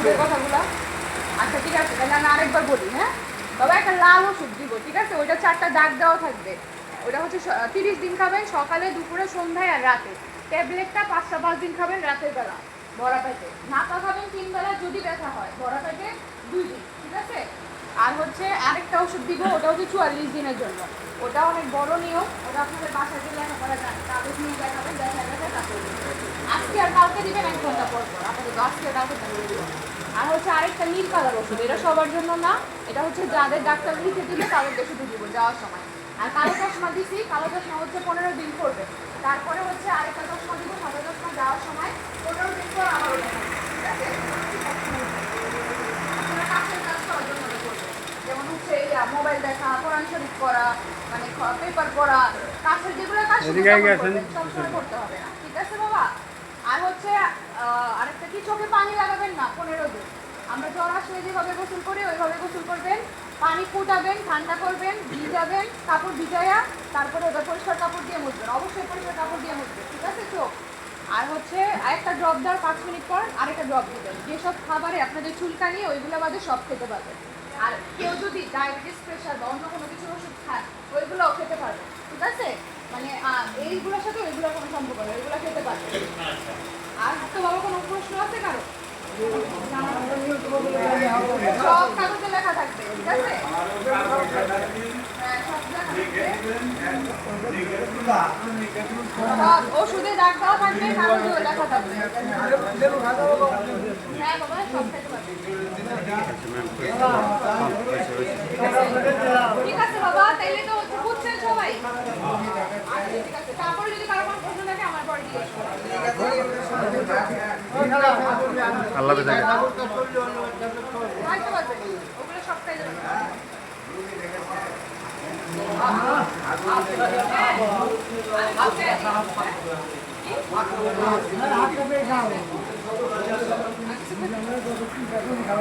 ওষুধের কথাগুলো। আচ্ছা ঠিক আছে, তাহলে আমি আরেকবার বলি। হ্যাঁ বাবা, একটা লাল ওষুধ দিব, ঠিক আছে? ওইটা 4টা দাগ দেওয়া থাকবে। ওটা হচ্ছে 30 দিন খাবেন, সকালে, দুপুরে, সন্ধ্যায় আর রাতে। ট্যাবলেটটা 5 দিন খাবেন রাতের বেলা ভরা পেটে। নাতা খাবেন 3 বেলা যদি ব্যথা হয়, ভরা পেটে 2 দিন, ঠিক আছে? আর হচ্ছে আরেকটা ওষুধ দিব, ওটা হচ্ছে 44 দিনের জন্য। ওটা অনেক বড় নিয়ম, ওটা আপনাদের বাসায় গেলে লেখা করা যায়, কাগজ নিয়ে দেখাবেন, দেখা তারপরে আজকে আর কালকে দিবেন 1 ঘন্টা পর পর। আপাতত আজকে আর কালকে দিবেন। আর হচ্ছে আরেকটা নীল কালার ওষুধ, এটা সবার জন্য না, এটা হচ্ছে যাদের ডাক্তার লিখে দিলে তাদেরকে শুধু দিব যাওয়ার সময়। আর কালো চশমা দিছি, কালো চশমা হচ্ছে 15 দিন করবে। তারপরে হচ্ছে আরেকটা চশমা দিব, সাদা চশমা যাওয়ার সময় 15 দিন পর আবার ওটা, ঠিক আছে? কাছের কাজ করার জন্য করবে, যেমন হচ্ছে মোবাইল দেখা, কোরআন শরীফ পড়া, মানে পেপার পড়া, কাছের যেগুলো কাজ সবসময় করতে হবে না, ঠিক আছে বাবা? আর হচ্ছে আরেকটা কি, চোখে পানি লাগাবেন না 15 দিন। আমরা জ্বর আসলে যেভাবে গোসল করি ওইভাবে গোসল করবেন। পানি ফুটাবেন, ঠান্ডা করবেন, ভিজাবেন, কাপড় ভিজাইয়া তারপরে ওটা পরিষ্কার কাপড় দিয়ে মুছবেন। অবশ্যই পরিষ্কার কাপড় দিয়ে মুছবেন, ঠিক আছে? চোখ। আর হচ্ছে আরেকটা ড্রপ দেওয়ার 5 মিনিট পর আরেকটা ড্রপ দিবেন। যেসব খাবারে আপনাদের চুলকানি ওইগুলো বাদে সব খেতে পারবেন। আর কেউ যদি ডায়াবেটিস, প্রেশার বা অন্য কোনো কিছুর ওষুধ খায় ওইগুলোও খেতে পারবে, ঠিক আছে? মানে এইগুলোর সাথে ওইগুলোর কোনো সম্পর্ক নেই, ওইগুলো খেতে পারবে। আর তো বাবা কোনো প্রশ্ন আছে কারো? সব কাগজে লেখা থাকবে, ঠিক আছে? ওষুধে দাগ দেওয়া থাকবে, কাগজেও লেখা থাকবে। হ্যাঁ বাবা, সব খেতে পারবে। ঠিক আছে বাবা, তাইলে তো বুঝছেন সবাই। ঠিক আছে, তারপরে যদি কারো কোনো প্রশ্ন থাকে আমার পরে জিজ্ঞেস করো। আল্লাহ বেঁচে গেছে। ওগুলো সবটাই